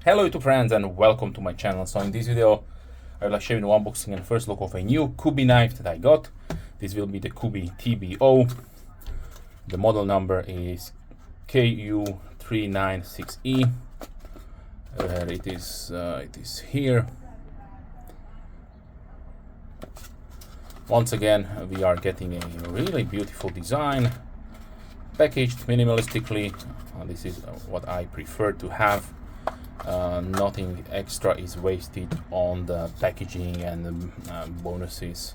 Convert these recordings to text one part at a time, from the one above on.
Hello YouTube friends and welcome to my channel. So in this video I will show you an unboxing and first look of a new Kubey knife that I got. This will be the Kubey TBO. The model number is KU396E. It is here. Once again we are getting a really beautiful design, packaged minimalistically. This is what I prefer to have. Nothing extra is wasted on the packaging and the bonuses.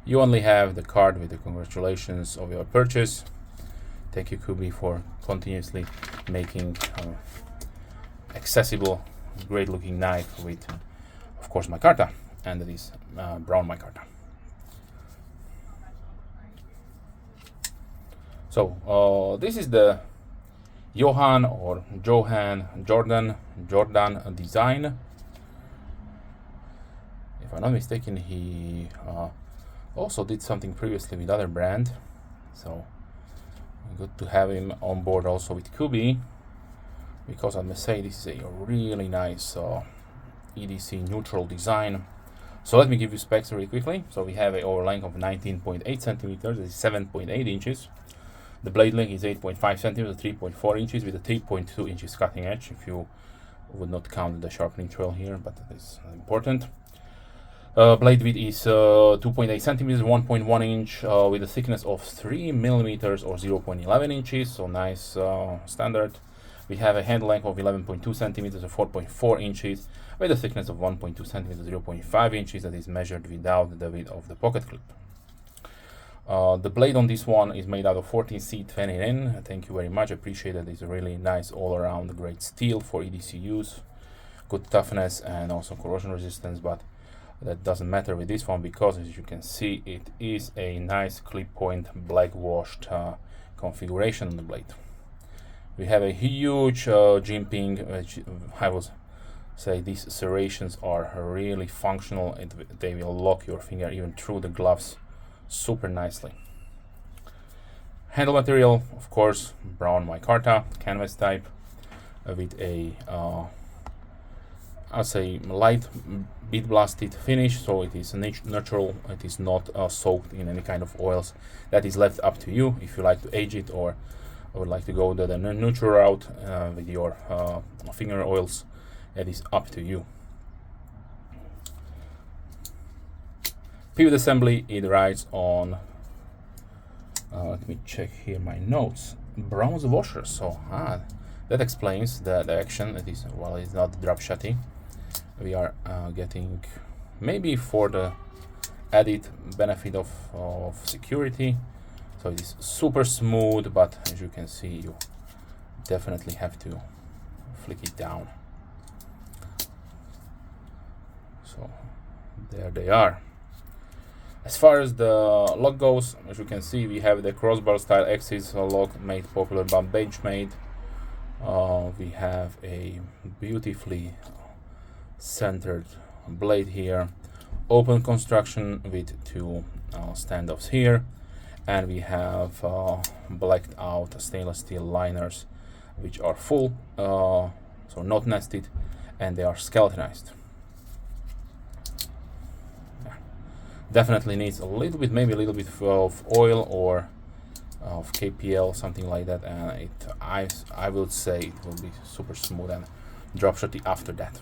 You only have the card with the congratulations of your purchase. Thank you Kubey for continuously making accessible, great looking knife with, of course, Micarta, and it is brown Micarta. So this is the Johan or Jordaan design. If I'm not mistaken, he also did something previously with other brand, so good to have him on board also with Kubey, because I must say this is a really nice EDC neutral design. So let me give you specs really quickly. So we have a over length of 19.8 centimeters, this is 7.8 inches. The blade length is 8.5 centimeters, 3.4 inches with a 3.2 inches cutting edge, if you would not count the sharpening trail here, but that is important. Blade width is 2.8 centimeters, 1.1 inch, with a thickness of 3 millimeters or 0.11 inches, so nice standard. We have a handle length of 11.2 centimeters or 4.4 inches, with a thickness of 1.2 centimeters, 0.5 inches, that is measured without the width of the pocket clip. The blade on this one is made out of 14C20N. Thank you very much, appreciate it. It's a really nice all-around great steel for EDC use, good toughness and also corrosion resistance, but that doesn't matter with this one because, as you can see, it is a nice clip point black washed configuration on the blade. We have a huge jimping, which I will say these serrations are really functional. They will lock your finger even through the gloves super nicely. Handle material, of course, brown Micarta canvas type, with a I'll say light bead blasted finish, so it is natural. It is not soaked in any kind of oils. That is left up to you if you like to age it or would like to go the neutral route with your finger oils. That is up to you. Pivot assembly, it rides on, let me check here my notes, bronze washer, so that explains the action. It is, well, it's not drop shotty. We are getting, maybe for the added benefit of security, so it is super smooth, but as you can see, you definitely have to flick it down. So there they are. As far as the lock goes, as you can see, we have the crossbar style axis lock made popular by Benchmade. We have a beautifully centered blade here, open construction with two standoffs here, and we have blacked out stainless steel liners which are full, so not nested, and they are skeletonized. Definitely needs a little bit, maybe a little bit of oil or of KPL, something like that, and I would say it will be super smooth and drop shotty after that.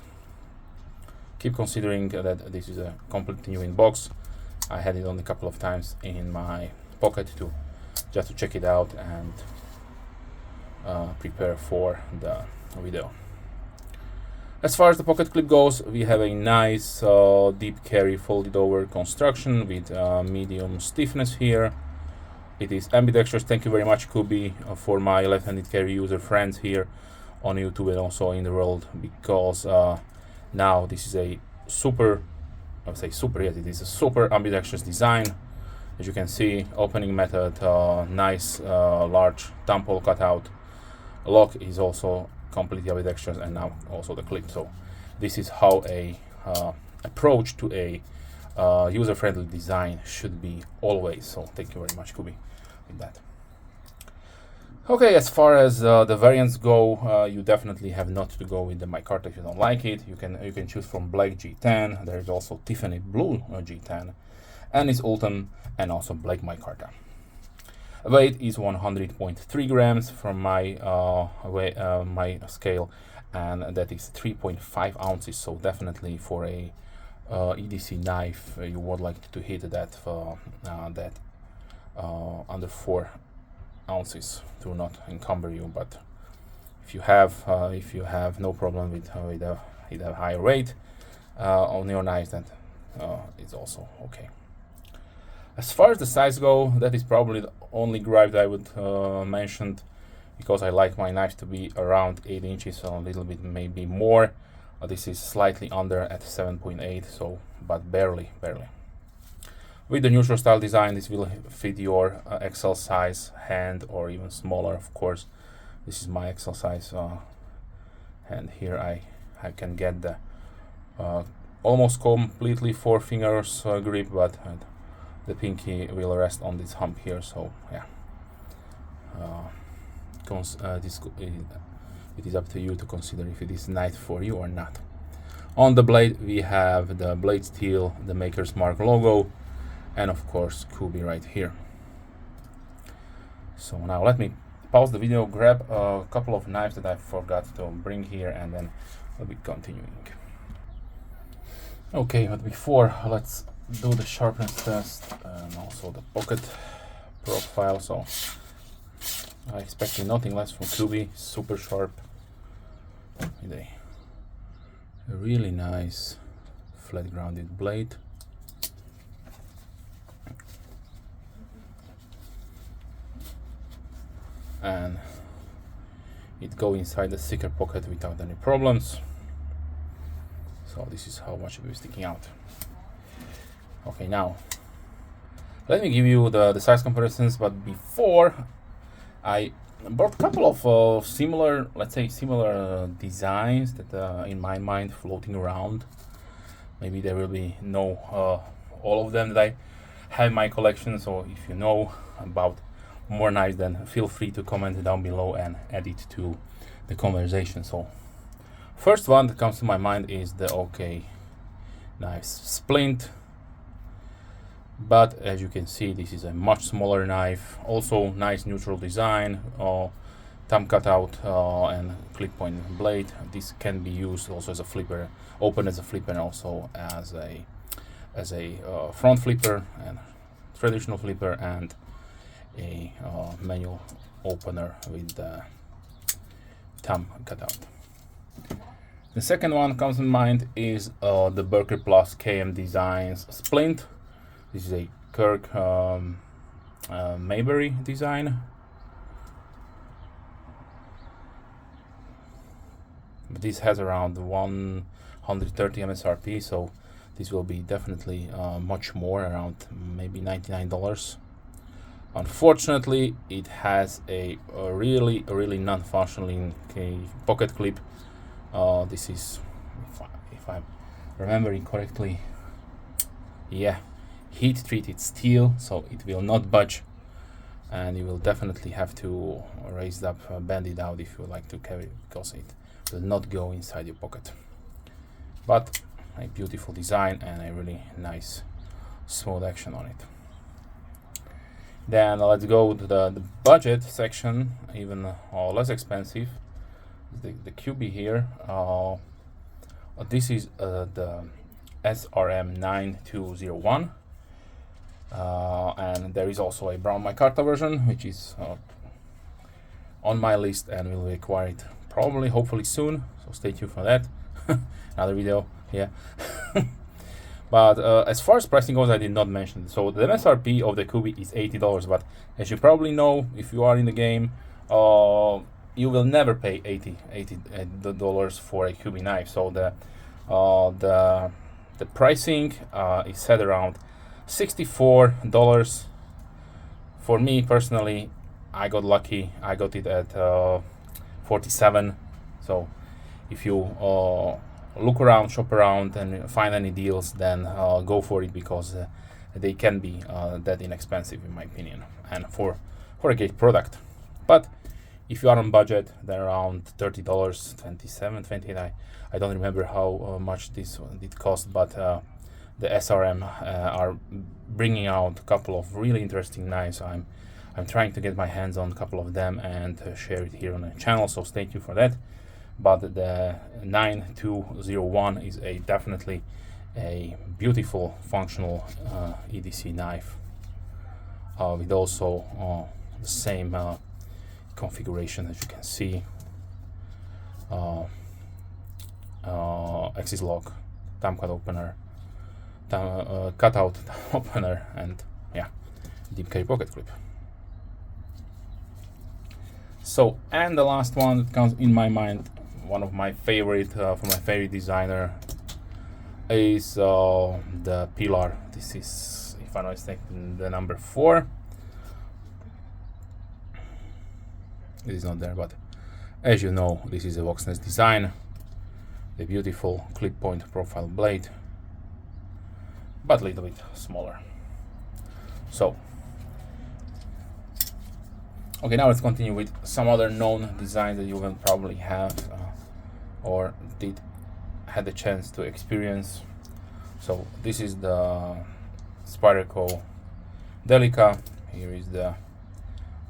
Keep considering that this is a completely new in box. I had it on a couple of times in my pocket just to check it out and prepare for the video. As far as the pocket clip goes, we have a nice deep carry folded over construction with medium stiffness here. It is ambidextrous. Thank you very much Kubey for my left-handed carry user friends here on YouTube and also in the world, because now this is a super, I would say super, yes, it is a super ambidextrous design. As you can see, opening method, nice large thumb hole cutout. Lock is also completely ambidextrous, and now also the clip. So this is how a approach to a user-friendly design should be always. So thank you very much Kubey with that. Okay, as far as the variants go, you definitely have not to go with the Micarta if you don't like it. You can choose from Black G10. There's also Tiffany Blue G10, and it's Ultim and also Black Micarta. Weight is 100.3 grams from my my scale, and that is 3.5 ounces. So definitely for a EDC knife, you would like to hit that under 4 ounces to not encumber you. But if you have no problem with a higher weight on your knife, then it's also okay. As far as the size go, that is probably the only gripe that I would mention, because I like my knife to be around 8 inches, or a little bit maybe more. This is slightly under at 7.8, so but barely. With the neutral style design, this will fit your XL size hand, or even smaller, of course. This is my XL size hand. Here I can get the almost completely 4 fingers grip, but the pinky will rest on this hump here. So yeah, it is up to you to consider if it is knife for you or not. On the blade, we have the blade steel, the Maker's Mark logo, and of course Kubey right here. So now let me pause the video, grab a couple of knives that I forgot to bring here, and then we'll be continuing. Okay, but before, let's do the sharpness test and also the pocket profile. So I expected nothing less from Kubey. Super sharp with a really nice flat grounded blade. And it go inside the thicker pocket without any problems. So this is how much it is sticking out. Okay, now let me give you the size comparisons, but before, I brought a couple of similar, let's say similar designs that in my mind floating around. Maybe there will be no all of them that I have in my collection, so if you know about more knives, then feel free to comment down below and add it to the conversation. So first one that comes to my mind is the OK Knives Splint, but as you can see, this is a much smaller knife. Also nice neutral design, thumb cutout and clip point blade. This can be used also as a flipper, open as a flipper, and also as a front flipper and traditional flipper, and a manual opener with the thumb cutout. The second one comes in mind is the Berker Plus KM Designs Splint. This is a Kirk Mayberry design. But this has around 130 MSRP, so this will be definitely much more, around maybe $99. Unfortunately, it has a really non-functioning pocket clip. This is, if I'm remembering correctly, yeah, heat treated steel, so it will not budge, and you will definitely have to raise it up, bend it out if you like to carry it, because it will not go inside your pocket. But a beautiful design and a really nice smooth action on it. Then let's go to the budget section, even less expensive. The Kubey here. This is the SRM 9201, and there is also a brown micarta version, which is on my list and will be acquired probably, hopefully soon. So stay tuned for that. Another video, yeah. But as far as pricing goes, I did not mention. So the MSRP of the Kubey is $80, but as you probably know, if you are in the game, you will never pay $80 for a Kubey knife. So the pricing is set around $64. For me personally, I got lucky. I got it at $47. So if you look around, shop around, and find any deals, then go for it, because they can be that inexpensive in my opinion, and for a great product. But If you are on budget, they're around $30, 27, 28. I don't remember how much this did cost, but the SRM are bringing out a couple of really interesting knives. I'm trying to get my hands on a couple of them and share it here on the channel, so stay tuned for that. But the 9201 is definitely a beautiful functional EDC knife with also the same configuration as you can see. Axis lock, thumb cut opener, cutout opener, and yeah, deep carry pocket clip. So, and the last one that comes in my mind, one of my favorite from my favorite designer, is the Pillar. This is, if I'm not mistaken, the number 4. It is not there, but as you know, this is a Voxnest design. The beautiful clip point profile blade, but a little bit smaller. So, okay, now let's continue with some other known designs that you will probably have or had the chance to experience. So this is the Spyderco Delica. Here is the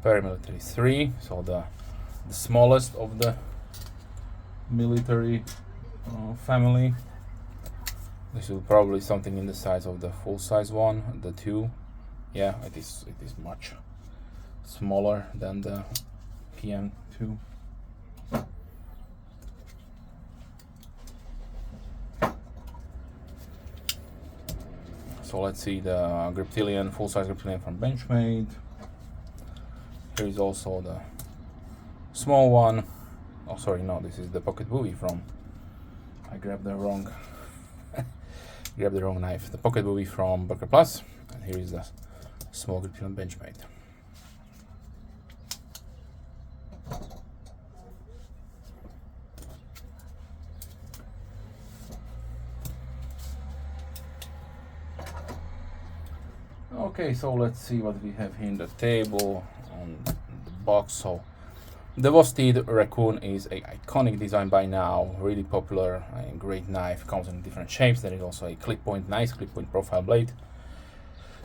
Paramilitary 3, so the smallest of the military family. This is probably something in the size of the full-size one, the 2. Yeah, it is much smaller than the PM2. So let's see the Griptilian, full-size Griptilian from Benchmade. Here is also the small one. Oh, sorry, no, this is the Pocket Bowie from. I grabbed the wrong. Grabbed the wrong knife. The Pocket Bowie from Burger Plus, and here is the small Griptilian Benchmade. Okay, so let's see what we have here in the table on the box. So the Vosteed Raccoon is an iconic design by now, really popular, a great knife, comes in different shapes. There is also a clip point, nice clip point profile blade.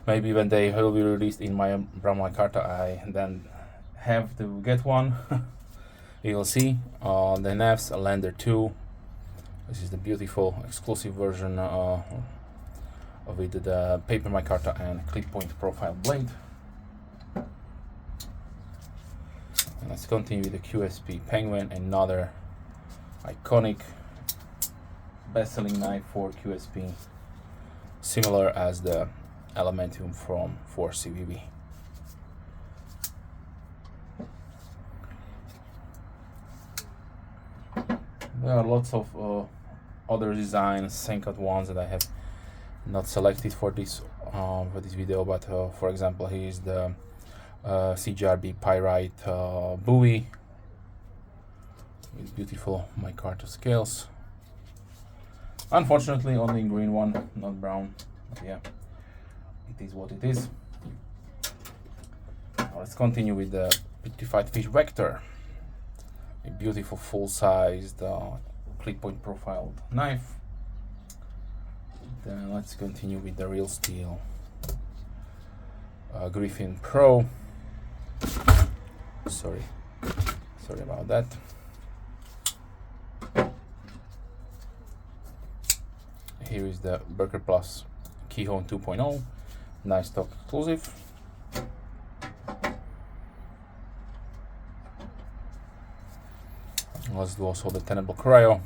Maybe when they will be released in my brown Micarta, I then have to get one. You will see. The Knives Lander 2. This is the beautiful exclusive version with the paper micarta and clip point profile blade. And let's continue with the QSP Penguin, another iconic best-selling knife for QSP, similar as the Elementium from 4CVB. There are lots of other designs, same cut ones that I have not selected for this video, but for example, here is the CGRB Pyrite Bowie with beautiful micarta scales. Unfortunately, only in green one, not brown. But yeah, it is what it is. Now let's continue with the Petrified Fish Vector, a beautiful full-sized clip point profiled knife. Then let's continue with the Real Steel Griffin Pro. Sorry about that. Here is the Burger Plus Keyhone 2.0, nice stock exclusive. Let's do also the Tenable Cryo.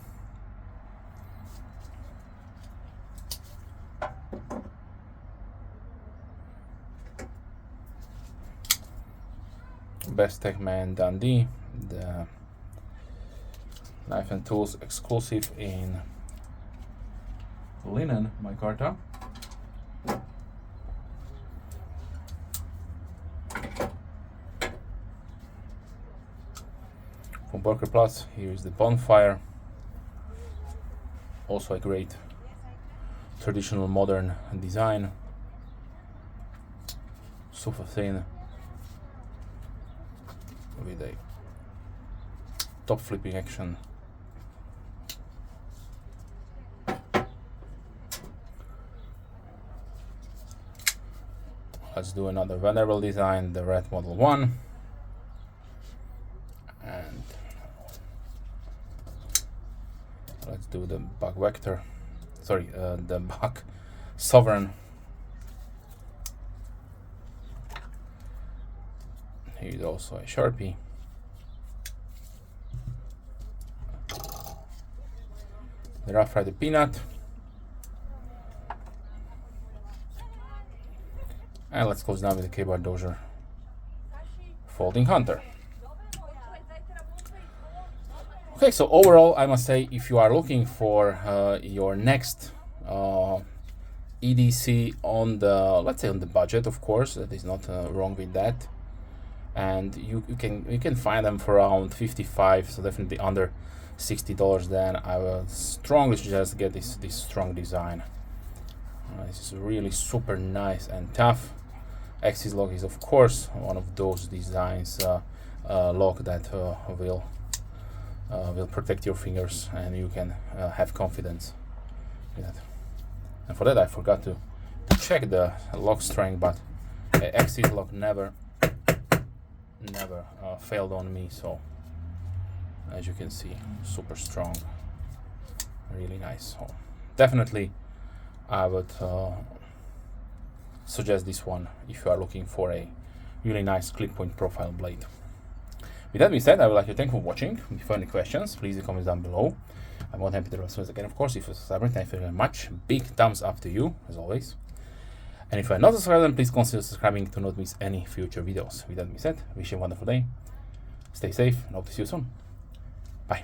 Best Tech Man Dundee, the Knife and Tools exclusive in linen micarta. From Burger Plus, here is the Bonfire, also a great traditional modern design, super thin with a top flipping action. Let's do another venerable design, the red model 1. And let's do the bug vector. Sorry, the bug sovereign. Here is also a Sharpie. The Rough Rider Peanut. And let's close down with the K-Bar Dozier Folding Hunter. Okay, so overall, I must say, if you are looking for your next EDC on the, let's say on the budget, of course, that is not wrong with that, and you can find them for around 55, so definitely under $60. Then I would strongly suggest get this strong design. This is really super nice and tough. Axis lock is of course one of those designs lock that will protect your fingers, and you can have confidence with that. And for that I forgot to check the lock strength, but axis lock never failed on me. So as you can see, super strong, really nice. So definitely I would suggest this one if you are looking for a really nice clip point profile blade. With that being said, I would like to thank you for watching. If you have any questions, please leave comments down below. I'm more than happy to respond again. Of course, if you're subscribed, thank you very much. Big thumbs up to you, as always. And if you're not subscribed, then please consider subscribing to not miss any future videos. With that being said, wish you a wonderful day. Stay safe and hope to see you soon. Bye.